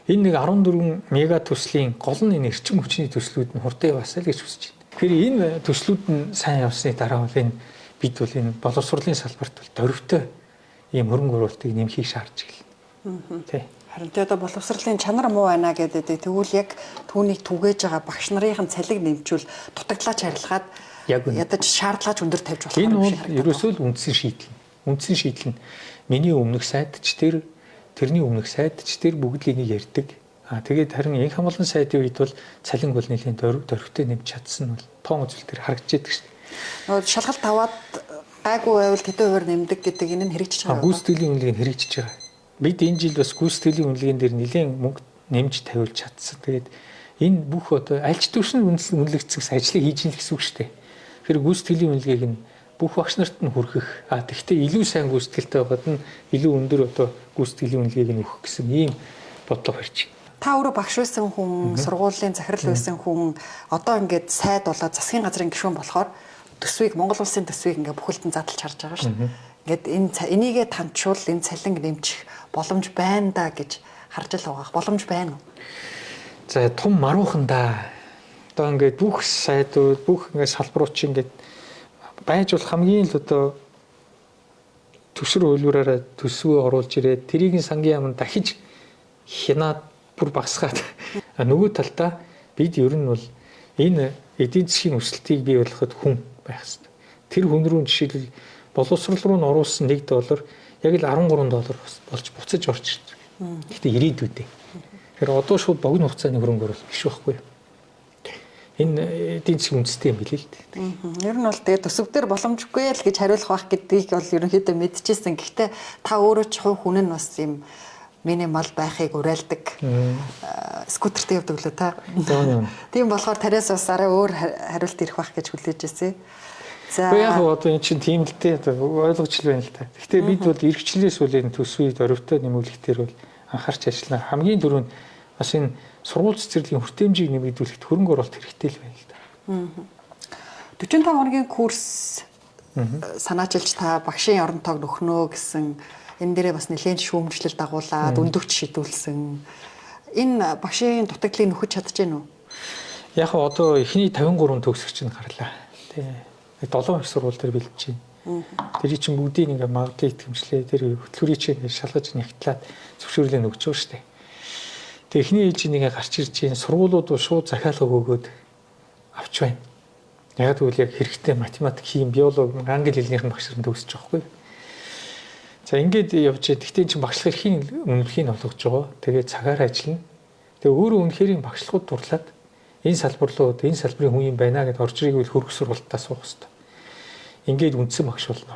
Энэ нэг 14 мега төслийн гол нь энэ эрчим хүчний төслүүд нь хурдан яваасаа л гэж хүсэж байна. Тэгэхээр энэ төслүүд нь сайн явсны дараа бол энэ бид бол энэ боловсролын салбарт бол дөрвтэй ийм хөрөнгө оруулалтыг нэмхийг шаардж байна. Тий. Харин тэ одоо боловсролын чанар муу байна гэдэг. Тэгвэл яг түүнийг түгээж байгаа багш нарын цалиг нэмжүүл дутагдлаач харилцаад ядаж шаардлагач өндөр тавьж болох юм шиг. Энэ бол ерөөсөө л үндсэн шийдэл. Үндсэн шийдэл нь миний өмнөх сайдч тэрний өмнөх сайдч бүгд л энийг ярьдаг. Тэгээд харин инх хамгаалалтын сайдын үед бол цалин бол нэлийн дөрвтэй нэмж чадсан нь бол тоон үзэл төр харагдаж байдаг шүү дээ. Шалгалт аваад гайгүй байвал тэдэн хуваар нэмдэг гэдэг энэ нь хэрэгжиж байгаа. Гүйцэтгэлийн үнэлгээ нь хэрэгжиж байгаа. Бид энэ жил бас гүйцэтгэлийн үнэлгээнд дэр нэлийн мөнгө нэмж тавиулж чадсан. Тэгээд энэ бүх одоо аль ч төвшин үнэлэгдсэс ажлыг хийж ийн гэсэн үг шүү дээ. Тэгэхээр гүйцэтгэлийн үнэлгээг нь бүх багш нарт нь хүргэх. Тэгвэл илүү сайн гүйцэтгэлтэй байгаад нь илүү өндөр одоо гүйцэтгэлийн үнэлгээг нь өгөх гэсэн ийм бодлого барьж. Та өөрөө багш байсан хүн, сургуулийн захирал байсан хүн одоо ингээд сайд болоод засгийн газрын гишүүн болохоор төсвийг Монгол улсын төсвийг ингээд бүхэлдэн задлж харж байгаа шүү дээ. Ингээд энийгээ таньчвал энэ цалин нэмчих боломж байна да гэж харж л байгаа. Боломж байна уу? За том маруухан да. Одоо ингээд бүх сайдууд, бүх ингээд салбарууд чинь ингээд байж болох хамгийн л одоо төсвөр хөлбөрөөр төсвөө оруулж ирээд тэрийг сангийн яамд дахиж хянаад бүр багсгаад нөгөө талдаа бид ер нь бол энэ эдийн засгийн өсөлтийг бий болгоход хүн байх хэрэгтэй. Тэр хүн рүү жишээлбэл боловсрол руу н оруулсан $1 яг л $13 болж буцаж орж ирдэг. Гэхдээ ирээдүйдээ. Тэгэхээр одоо шууд богино хугацааны хөрөнгө оруулалт биш байхгүй юу? Энэ эдийн засгийн үндэстэй юм билээ л дээ. Ер нь бол тэгээ төсөв дээр боломжгүй л гэж хариулах байх гэдгийг бол ерөнхийдөө мэдчихсэн. Гэхдээ та өөрөө ч хувь хүн нь бас юм минимал байхыг уриалдаг. Скутертэй явдаг лөө та. Тийм болохоор тариас бас арай өөр хариулт ирэх байх гэж хүлээж байсан. За. Яг одоо эн чинь тийм л дээ ойлгож л байна л та. Гэхдээ бид бол эрхчлээс үл энэ төсвийг дөрвтэй нэмүүлэх дээр бол анхаарч ажиллана. Хамгийн түрүүнд бас энэ сургууль цэцэрлэгийн хүртээмжийг нэмэгдүүлэхэд хөрөнгө оруулалт хэрэгтэй л байна л да. 45 хоногийн курс санаачилж та багшийн орон тоог нөхнөө гэсэн энэ дээрээ бас нэлээд шүүмжлэл дагуулад өндөгч шийдүүлсэн. энэ багшийн дутагдлыг нөхөж чадж гэнэ үү? Яг одоо эхний 53 төгсөгч нь гарлаа. Тэгээ 7 их сургууль дээр бэлдэж байна. Тэр чинь бүгдийг ингээ магадлал итгэмжлээ. Тэр хөтөлбөрийг чинь шалгаж нэгтлээд зөвшөөрлөө өгч байгаа шүү дээ. Тэгээ эхний ээлжийн нэгэ гарч ирж байна. Сургуулиуд шууд захиалга өгөөд авч байна. Яг тэгвэл яг хэрэгтэй математик, хим, биологи, англи хэлнийхэн багш нар төгсөж байгаа хгүй. За ингээд явж байгаа. Тэгтээ чинь багшлах эрхийн өмнөхийг олгож байгаа. Тэгээ цагаар ажиллана. Тэгээ өөрөө үнэхээр багшлахууд дурлаад энэ салбар руу энэ салбарын хүн юм байна гэдээ орж ирэх үйл хөрөх сургалтаа суух хэрэгтэй. Ингээд үндсэн багш болно.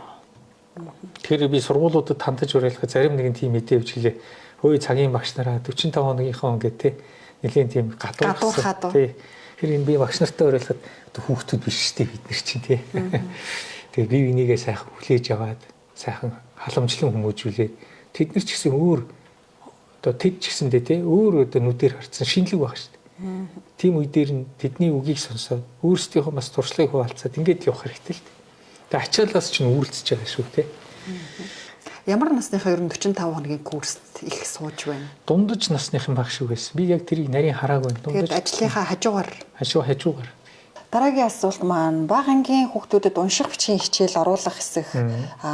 Тэгэхээр би сургуулиудад хандаж уриалгах зарим нэгэн тийм мэдээ өгч гэлээ. Хөөе цагийн багш нараа 45 хоногийнхоо ингээд те нэлийн тийм гадуурхад тий. Тэр энэ би багш нартай уриалгахад хүүхдүүд биш шүү дээ бид нар чинь тий. Тэгээ бие бинийгээ сайхан хүлээж аваад сайхан халамжлан хүмүүжүүлээ. Тэд нар ч гэсэн өөр одоо тэд ч гэсэндээ тий өөр одоо нүдээр харсан шинэлэг баг шүү дээ. Тийм үе дээр нь тэдний үгийг сонсоод өөрсдийнхөө бас туршлагыг хуваалцаад ингээд явах хэрэгтэй л дээ. Тэгээ ачаалаас ч нүүрэлцэж байгаа шүү тий. Ямар насныхаа ер нь 45 хоногийн курст их сууж байна? Дундаж насныхан баг шүү гэсэн. Би яг тэрийг нарийн хараагүй. Тэгээд ажлынхаа хажуугаар. Дараагийн асуулт маань бага ангийн хүүхдүүдэд унших бичгийн хичээл оруулах хэсэг.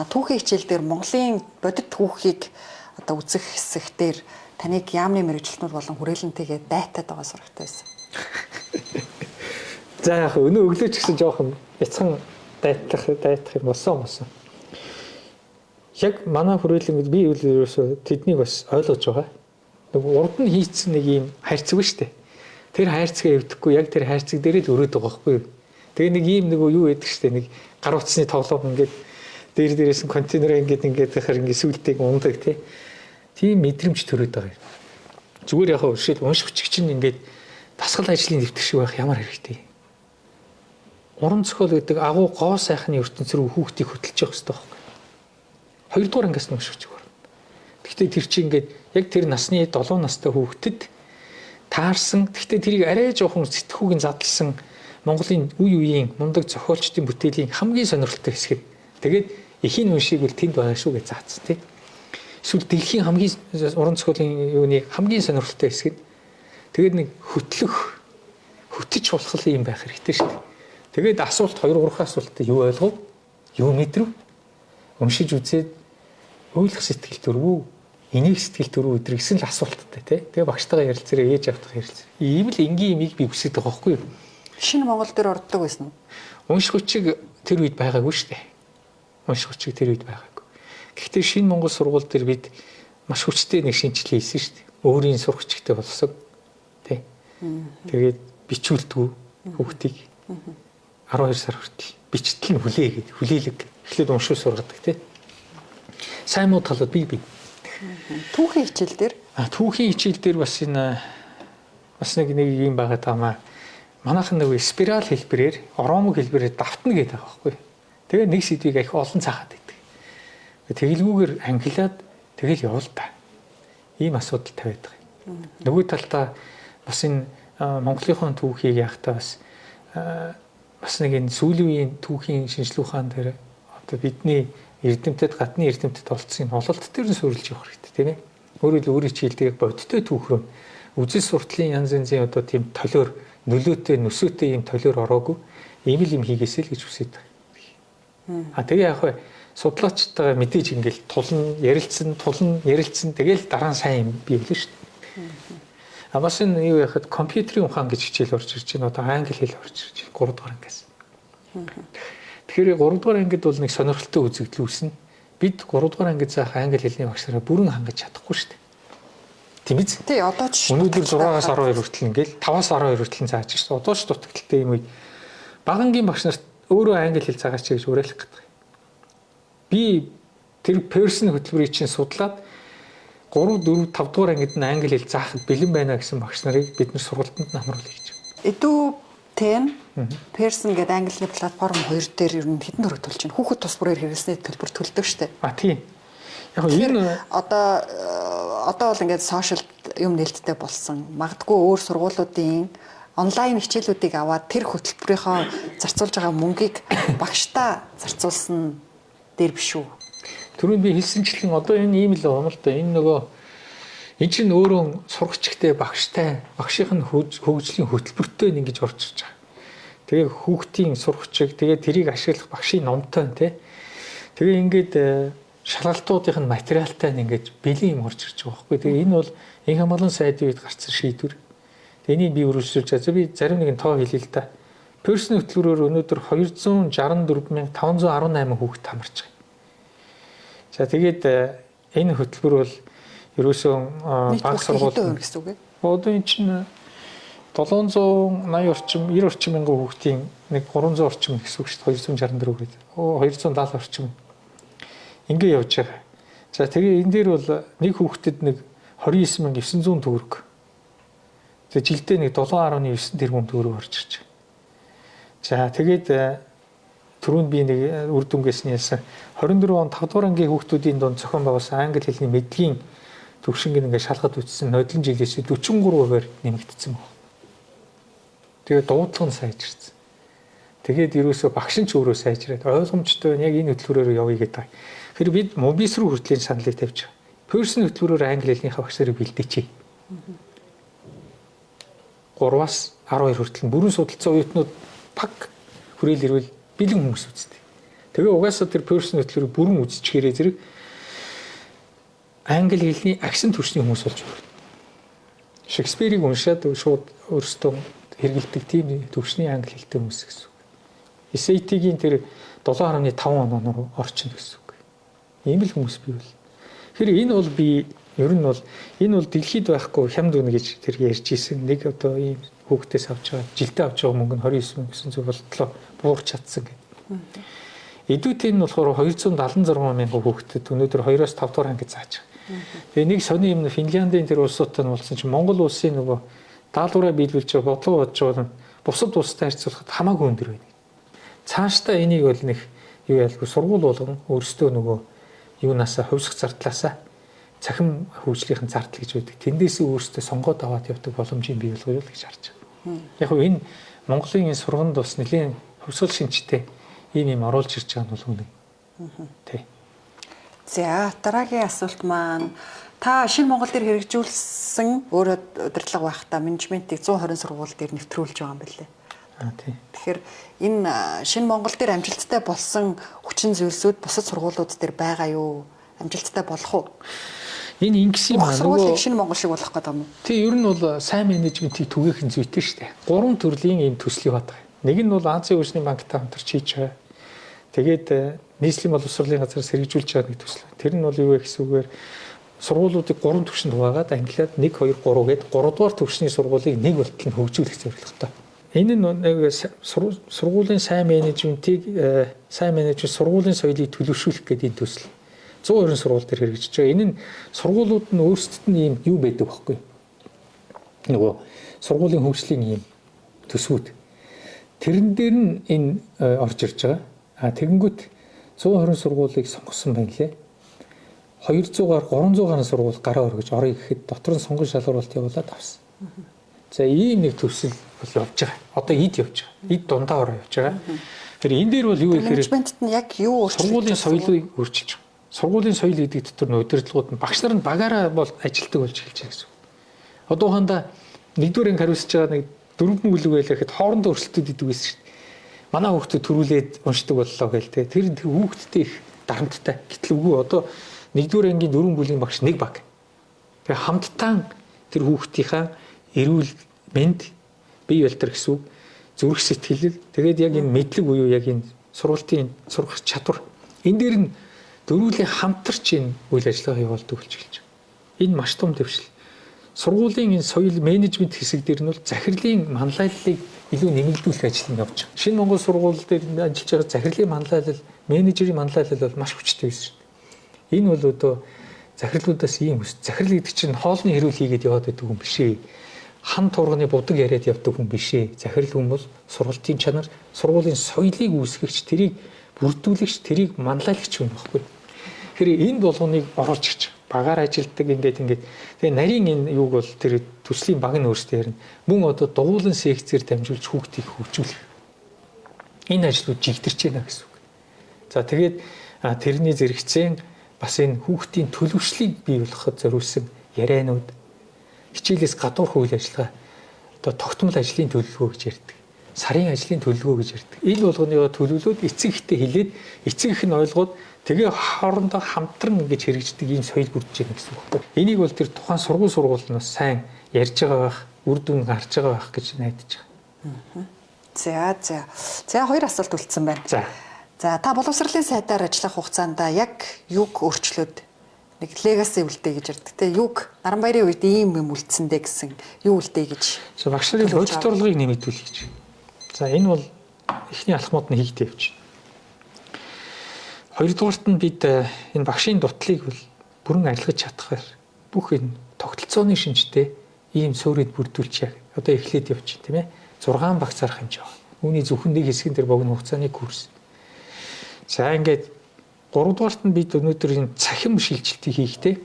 Түүхийн хичээл дээр Монголын бодит түүхийг одоо үзэх хэсэг дээр таныг яамны мэрэгчлэнүүд болон хүрээлэнтэйгээ дайтаад байгаа сурагтай байсан. За яг өнөө өглөө ч гэсэн жоохон бяцхан дайтах юм болсон. Яг манай хүрээлэнгүүд би ерөөсөө тэднийг бас ойлгож байгаа. Урд нь хийцэн нэг юм хайрцаг шүү дээ. Тэр хайрцагаа эвдэхгүй яг тэр хайрцаг дээр л өрөөд байгаа байхгүй юу. Тэгээ нэг юм нөгөө юу яддаг шүү дээ. Нэг гар утасны тоглоом ингээд дээрээс нь контейнер ингээд хахаар ингээд сүлдэг ундаг тий. Тийм мэдрэмж төрөөд байгаа юм. Зүгээр яг жишээл унших чиг чинь ингээд дасгал ажлын дэвтэр шиг байх ямар хэрэгтэй. Уран зохиол гэдэг агуу гоо сайхны ертөнц рүү хүүхдийг хөтлөж явах хэрэгтэй байхгүй. Хоёрдугаар ангиас нь уншиж байгаа. Гэхдээ тэр чинь ингээд яг тэр насны 7 настай хүүхдэд таарсан. Гэхдээ тэрийг арай жоохон сэтгхүүгийн задлсан Монголын үе үеийн мундаг зохиолчдын бүтээлийн хамгийн сонирхолтой хэсэг. Тэгээд эхийн уншиг бол тэнд байгаа шүү гэж заасан тий. Эсвэл дэлхийн хамгийн уран зохиолын юуны хамгийн сонирхолтой хэсэг. Тэгээд нэг хөтөж болох юм байх хэрэгтэй шүү дээ. Тэгээд асуулт 2-3 асуултад юу ойлгов? Юу мэдрэв? Уншиж үзээд ойлгох сэтгэл төрвөө, энийг сэтгэл төрвөө өдрөгсөн л асуулттай тий. Тэгээ багштайгаа ярилцараа ээж автах ярилцсан. Ийм л энгийн юмыг би хүсэж байгаа байхгүй юу? Шинэ Монгол дээр ордог байсан уу? Унших хүчиг тэр үед байгаагүй шүү дээ. Унших хүчиг тэр үед байгаагүй. Гэхдээ шинэ Монгол сургууль дээр бид маш хүчтэй нэг шинжилгээ хийсэн шүү дээ. Өөрийн сурах хүчтэй болсог тий. Тэгээд бичүүлдэггүй хүүхдийг 12 сар хүртэл бичтэл нь хүлээлэг эхлээд уншиж сургадаг тий. Сайн муу талууд бий. Түүхийн хичээл дээр түүхийн хичээл дээр бас нэг юм байгаа таамаа. Манайхан нэг спираль хэлбэрээр, оромог хэлбэрээр давтна гэдэг байгаа байхгүй. Тэгээ нэг сэдвийг их олон цаахад байдаг. Тэгэлгүйгээр ангилаад тэгэл явуул та. Ийм асуудал тавиад байгаа. Нөгөө талдаа бас энэ Монголынхон түүхийг яахтаа бас нэг энэ сүүлийн үеийн түүхийн шинжилгээ ухаан дээр одоо бидний эрдэмтэд гадны эрдэмтэд олцсон ололт дээр нь суурилж явах хэрэгтэй тийм ээ. Өөрөөр хэлбэл бодиттой түүх рүү үзэл суртлын янз янзын одоо тийм толиор нөлөөтэй нүсөөтэй юм толиор ороогүй ийм л юм хийгээсэй л гэж хүсэж байгаа. Тэгээ яг хөө судлаачтайгаа мэдээж ингээл тулн ярилцсан тэгэл дараа нь сайн юм бий болно шүү дээ. Бас энэ юу яхад компьютерийн ухаан гэж хичээл орж ирж байна. Одоо англи хэл орж ирж байна. 3 дугаар ангиас. Тэгэхээр 3 дугаар ангид бол нэг сонирхолтой үзэгдэл үүснэ. Бид 3 дугаар ангид заах англи хэлний багш нараа бүрэн хангаж чадахгүй шүү дээ. Тийм биз? Тий, одоо ч өнөөдөр 6-аас 12 хүртэл ингээл 5-аас 12 хүртэл зааж шүү дээ. Одоо ч дутагдaltaй юм уу? Багангийн багш нарт өөрөө англи хэл заагаач гэж уриалах гэдэг. Би тэр персон хөтөлбөрийг чинь судлаад 3, 4, 5 дугаар ангид нь англи хэл заахад бэлэн байна гэсэн багш нарыг бид нар сургалтанд намруулъя гэж. Edu 10 Pearson гэдэг англи платформ 2 дээр ер нь хэдэн төгрөг төлж байна. Хүүхэд тус бүрээр хэрэглэсний төлбөр төлдөг штэ. Тийм. Яг энэ одоо бол ингээд сошиал юм нээлттэй болсон. Магадгүй өөр сургуулиудын онлайн хичээлүүдийг аваад тэр хөтөлбөрийнхөө зарцуулж байгаа мөнгийг багштаа зарцуулсан дээр биш үү? Түрүүнд би хэлсэнчлэн одоо энэ ийм л юм л да. Энэ нөгөө Энд чинь өөрөө сурагчтай багштай багшийн хөгжлийн хөтөлбөртэй ингэж орж ирж байгаа. Тэгээ хүүхдийн сурагчийг тэгээ тэрийг ашиглах багшийн номтой тий. Тэгээ ингээд шалгалтуудын материалтай ингээд бэлэн юм орж ирж байгаа байхгүй. Тэгээ энэ бол инх хамгаалан сайдын үед гарсан шийдвэр. Тэгээ энийг би өргөжүүлж байгаа. Би зарим нэгэн тоо хэлье л да. Персонал хөтөлбөрөөр өнөөдөр 264,518 хүүхэд хамарч байгаа. За тэгээд энэ хөтөлбөр бол ерөөсөө баг сургууль гэсэн үг ээ. Одоо энэ чинь 780 орчим 90 орчим мянган хүүхдийн нэг 300 орчим гэсэн үг шүү дээ. 264 гээд. 270 орчим. Ингээ явж байгаа. За тэгээ энэ дээр бол нэг хүүхдэд нэг 29,900 төгрөг. Тэгээ жилдээ нэг 7.9 тэрбум төгрөг орж ирж байгаа. За тэгээд түрүүнд би нэг үр дүнгээс нь ялсан 24 он 5 дугаар ангийн хүүхдүүдийн дунд зохион байгуулсан англи хэлний мэдлэгийн төвшинг ингээ шалгад үтсэн нодлон жилээс 43%-аар нэмэгдсэн байна. Тэгээ дуудлага нь сайжирсан. Тэгээд ерөөсөө багш нь ч өөрөө сайжраад ойлгомжтой яг энэ хөтөлбөрөөр явъя гэдэг. Тэгэхээр бид мобис руу хүртлийн саналыг тавьж байгаа. Персон хөтөлбөрөөр англи хэлнийхээ багш нарыг бэлдээчээ. 3-аас 12 хүртэл бүрэн судалцсан оюутнууд баг хүрээл ирвэл бэлэн хүмүүс үздэг. Тэгээ угаасаа тэр персон хөтөлбөрөөр бүрэн үзчихээрээ зэрэг англи хэлний акцент түвшний хүмүүс болж байна. Шекспирийг уншаад шууд өөрсдөө хэрэгэлдэг тийм төвшний англи хэлтэй хүмүүс гэсэн үг. SAT-гийн тэр 7.5 оноор орчин гэсэн үг. Ийм л хүмүүс бий бол. Тэгэхээр энэ бол би ер нь бол энэ бол дэлхийд байхгүй хямд үнэ гэж тэр ярьж исэн. Нэг одоо ийм хүүхдээс авч байгаа жилдээ авч байгаа мөнгө нь 29,900 болтлоо буурч чадсан гэдэг. Эдүүтийн нь болохоор 276 мянган хүүхдэд өнөөдөр 2-5 дугаар анги зааж байгаа. Тэгээ нэг сони юм Финляндийн тэр улсуудтай нь болсон чинь Монгол улсын нөгөө даалгавраа биелүүлж байгаа бодлого бодж байгаа нь бусад улстай харьцуулахад хамаагүй өндөр байна. Цаашдаа энийг бол нэг юу ялгүй сургууль болгон өөрсдөө нөгөө юунаасаа хувьсах зардлаасаа цахим хөгжлийн зардал гэж үүдэг. Тэндээсээ өөрсдөө сонгоод аваад явдаг боломжийг бий болгоё л гэж харж байгаа. Яг нь энэ Монголын энэ сургамд бас нэлийн хувьсгал шинжтэй ийм оруулж ирж байгаа нь бол үнэ. Тий. За дараагийн асуулт маань та шинэ Монгол дээр хэрэгжүүлсэн өөрөө удирдлага байхдаа менежментийг 120 сургууль дээр нэвтрүүлж байгаа юм байна лээ. Тий. Тэгэхээр энэ шинэ Монгол дээр амжилттай болсон хүчин зүйлсүүд бусад сургуулиуд дээр байгаа юу? Амжилттай болох уу? Энэ ингэсэн юм аа. Сургуулийн шинэ Монгол шиг болох гэдэг юм уу? Тий, ер нь бол сайн менежментийг түгээхэн зүйтэй шүү дээ. 3 төрлийн ийм төслийг байдаг. Нэг нь бол Азийн хөгжлийн банктай хамтарч хийж байгаа. Тэгээд нийслэлийн боловсролын газраас хэрэгжүүлж байгаа нэг төсөл. Тэр нь бол юу вэ гэсэн үгээр сургуулиудыг 3 түвшинд хуваагаад англиад 1 2 3 гээд 3 дугаар түвшний сургуулийг нэг болтол нь хөгжүүлэх зорилготой. Энэ нь нэг сургуулийн сайн менежментийг сургуулийн соёлыг төлөвшүүлэх гэдэг энэ төсөл. 120 сургууль дээр хэрэгжиж байгаа. Энэ нь сургуулиуд нь өөрсдөд нь ийм юу байдаг байхгүй. Нөгөө сургуулийн хөгжлийн ийм төсвүүд. Тэрэн дээр нь энэ орж ирж байгаа. Тэгэнгүүт 120 сургуулийг сонгосон байна лээ. 200-аар 300 гаруй сургууль гараа өргөж орё гэхэд дотор нь сонгон шалгаруулалт явуулаад авсан. За ийм нэг төсөл бол явж байгаа. Одоо эд явж байгаа. Эд дундаа ороо явж байгаа. Тэр энэ дээр бол юу гэхээр менежментэд нь яг юу сургуулийн соёлыг өөрчилж байгаа. Сургуулийн соёл гэдэг дотор нь удирдлагууд нь багш нар нь багаараа бол ажилтдаг болж эхэлж байгаа гэсэн. Одоохондоо нэгдүгээр анги хариуцж байгаа нэг 4 бүлэг байлаа гэхэд хоорондоо өрсөлдөд идэг байсан шүү дээ. Манай хүүхдүүд төрүүлээд уншдаг боллоо гээл те. Тэр хүүхдтэй их дарамттай. Гэтэл үгүй одоо нэгдүгээр ангийн 4 бүлгийн багш нэг баг. Тэгээ хамтдаа тэр хүүхдийнхаа эрүүл мэнд бие байлтар гэсэн үг зүрх сэтгэл тэгээд яг энэ мэдлэг буюу яг энэ сургалтын сурах чадвар энэ дээр нь дөрвөлийн хамтарч энэ үйл ажиллагаа явуулдаг болж эхэлж байгаа. Энэ маш том дэвшил. Сургуулийн энэ соёл менежмент хэсэг дээр нь бол захирлын манлайллыг илүү нэмэгдүүлэх ажил нь явж байгаа. Шинэ Монгол сургууль дээр ажиллаж байгаа захирлын манлайлал, менежерийн манлайлал бол маш хүчтэй байсан шүү дээ. Энэ бол одоо захирлуудаас ийм өс. Захирал гэдэг чинь хоолны хэрүүл хийгээд яваад байдаг хүн биш ээ. Хан турганы будаг яриад явдаг хүн биш ээ. Захирал хүн бол сургалтын чанар, сургуулийн соёлыг үүсгэгч, тэрийг бүрдүүлэгч, тэрийг манлайлагч хүн баггүй. Тэгэхээр энэ болгоныг оруулж ирж багаар ажилтдаг ингээд тэгээ нарийн энэ юуг бол тэр төслийн баг нь өөрсдөө ярина. Мөн одоо дугуулан секцээр дамжуулж хүүхдийг хөгжүүлэх. Энэ ажлууд жигдэрч байна гэсэн үг. За тэгээд тэрний зэрэгцэн бас энэ хүүхдийн төлөвшлийг бий болгоход зориулсан ярианууд, хичээлээс гадуур үйл ажиллагаа, одоо тогтмол ажлын төлөвлөгөө гэж ярьдаг. Сарын ажлын төлөвлөгөө гэж ярьдаг. Энэ болгоны төлөвлөлүүд эцэг ихтэй хэлээд эцэг их нь ойлгоод тэгээ хоорондоо хамтран ингэж хэрэгждэг ийм соёл бүрдэж байна гэсэн үг. Энийг бол тэр тухайн сургууль сайн ярьж байгаа байх, үр дүн гарч байгаа байх гэж найдаж байгаа. За хоёр асуулт үлдсэн байна. За та боловсролын сайдаар ажиллах хугацаанд яг юг өөрчлөөд нэг легаси үлдээ гэж ярьдаг те. Юг Наранбаярын үед ийм юм үлдсэндээ гэсэн юу үлдээ гэж. За багш нарын аудиторлогыг нэмэгдүүлэх гэж. За энэ бол эхний алхмууд нь хийгдэж явж байна. Хоёрдугаарт нь бид энэ багшийн дутлыг бол бүрэн арилгаж чадхаар бүх энэ тогтолцооны шинжтэй ийм суурийг бүрдүүлж одоо эхлээд явж байна тийм ээ. 6 багц зарах хэмжээ байна. Үүний зөвхөн нэг хэсгэн дээр богино хугацааны курс. За ингээд 3 дугаарт нь бид өнөөдөр энэ цахим шилжилтийг хийхдээ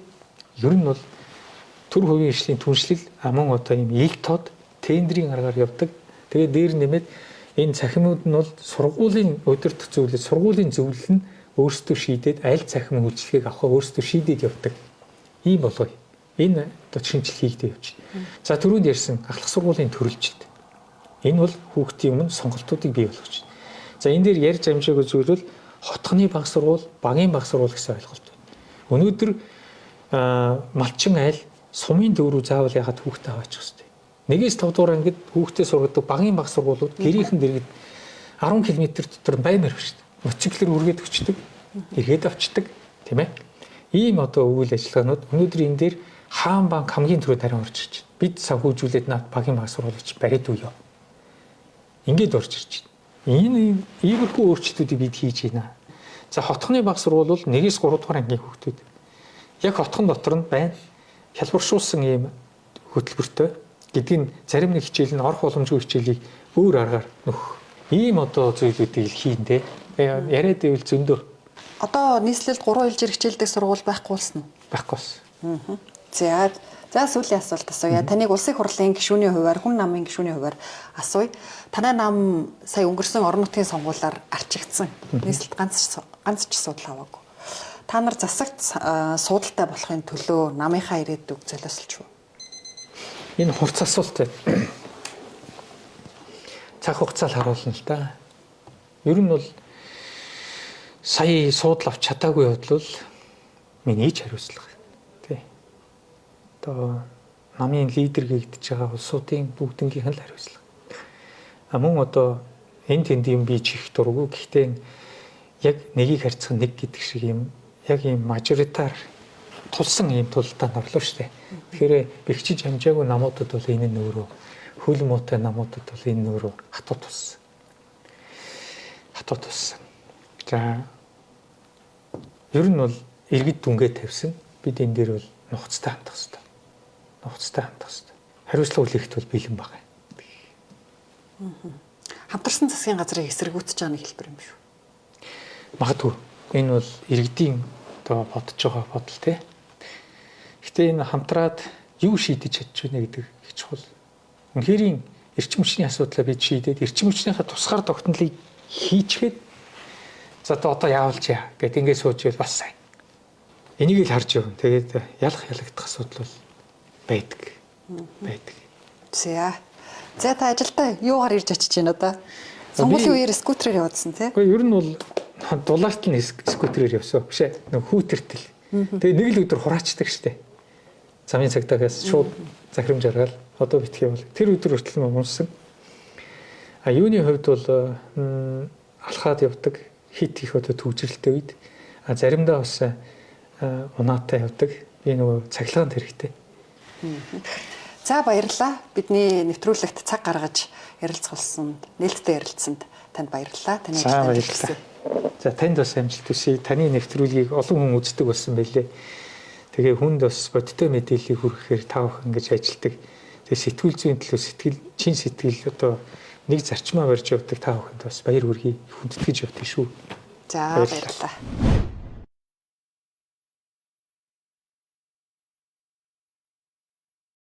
ер нь бол төр хувийн хөгжлийн түншлэл мөн одоо ийм ил тод тендерийн аргаар явдаг. Тэгээ дээр нэмээд энэ цахимууд нь бол сургуулийн удирдах зөвлөл, сургуулийн зөвлөл нь өөрсдөө шийдээд аль цахим үйлчлэгийг авах өөрсдөө шийдээд явдаг. Ийм болов. Энэ одоо шинжил хийгдэж явж байна. За түрүүнд ярьсан ахлах сургуулийн төрөлжилт. Энэ бол хүүхдийн өмнө сонголтуудыг бий болгож байна. За энэ дээр ярьж амжаагүй зүйл бол хотхны баг сургууль, багийн баг сургууль гэсэн ойлголт байна. Өнөөдөр малчин айл сумын төв рүү заавал яхад хүүхдээ аваачих хэрэгтэй. 1-5 дугаар ангид хүүхдээ сургадаг багийн баг сургуулиуд гэрийнхэн дэргэд 10 км дотор баймаар шүү дээ. Мотоциклээр үргээд өчтдөг, эргээд авчдаг, тийм ээ. Ийм одоо үйл ажиллагаанууд өнөөдөр энэ дээр хаан банк хамгийн түрүү дарин орж ирж байна. Бид санхүүжүүлээд наад багийн баг сургуулийн бариад үе. Ингээд орж ирж байна. Энэ иймэрхүү өөрчлөлтүүдийг бид хийж байна. За хотхны баг сургууль бол 1-3 дугаар ангийн хүүхдүүд. Яг хотхон дотор нь байна. Хялбаршуулсан ийм хөтөлбөртэй гэдэг нь зарим нэг хичээл нь орох боломжгүй хичээлийг өөр аргаар нөх. Ийм одоо зүйлүүдийг хийндээ яриад ивэл зөндөө. Одоо нийслэлд 3 хэл хичээлдэг сургууль байхгүй болсон уу? Байхгүй болсон. За сүүлийн асуулт асууя. Таныг улсын хурлын гишүүний хувьар, хүн намын гишүүний хувьар асууя. Танай нам сая өнгөрсөн орон нутгийн сонгуулиар арчигдсан. Нийслэлд ганц ч асуудал аваагүй. Та нар засагт суудалтай болохын төлөө намынхаа ирээдүйг золиослж юу? Энэ хурц асуулт байна. Цаг хугацаал харуулна л да. Ер нь бол сая суудал авч чадаагүй бодлол миний ч хариуцлага. Тэ. Одоо намын лидер гэгдэж байгаа улсуудын бүгднгийнх нь л хариуцлага. Мөн одоо энэ тэнд юм би чих дурггүй. Гэхдээ яг нэгийг харьцах нэг гэдэг шиг юм яг ийм мажоритар тулсан ийм тултаанд орлоо штэ. Тэгэхээр бэхжиж хамжаагүй намуудад бол энэ нь өөрөө хөл муутай намуудад бол энэ өөрөө хатуу туссан. За ер нь бол иргэд дүнгээ тавьсан. Бид энэ дээр бол нухацтай хандах хэрэгтэй. Хариуцлага үлээхэд бол бэлэн байгаа. Хамтарсан засгийн газрыг эсэргүүцэж байгаа нэг хэлбэр юм шүү. Магадгүй энэ бол иргэдийн одоо бодож байгаа бодол тий. Гэтэ энэ хамтраад юу шийдэж чадж байна гэдэг их чухал. Үнэхээр эрчим хүчний асуудлаа бид шийдээд эрчим хүчнийхээ тусгаар тогтнолыг хийчихэд за одоо яавалч яа гэд ингээд сууж ивэл бас сайн. Энийг л харж явна. Тэгээд ялагдах асуудал бол байдаг. За та ажилдаа юугаар ирж очиж байна одоо? Сонгуулийн үеэр скутерээр явуулсан тий? Гэхдээ ер нь бол дулаарт нь скутерээр явсан биш ээ. Нэг хүүтэртэл. Тэгээд нэг л өдөр хураачдаг штэ. Замын цагдаагаас шууд захирамж аргаал одоо битгий бол тэр өдөр хүртэл унсан. Юуны хувьд бол алхаад явдаг хит их одоо төвжрэлтэй үед заримдаа бас унаатай явдаг. Би нөгөө цахилгаанд хэрэгтэй. За баярлалаа. Бидний нэвтрүүлэгт цаг гаргаж ярилцсан, нээлттэй ярилцсанд танд баярлалаа. Таны баярлалаа. За танд бас амжилт хүсье. Таны нэвтрүүлгийг олон хүн үздэг болсон байлээ. Тэгээ хүнд бас бодиттой мэдээллийг хүргэхээр та бүхэн ингэж ажилдаг. Тэгээ сэтгүүл зүйн төлөө чин сэтгэл одоо нэг зарчмаа барьж явдаг та бүхэнд бас баяр хүргэе. Хүндэтгэж явдаг шүү. За баярлалаа.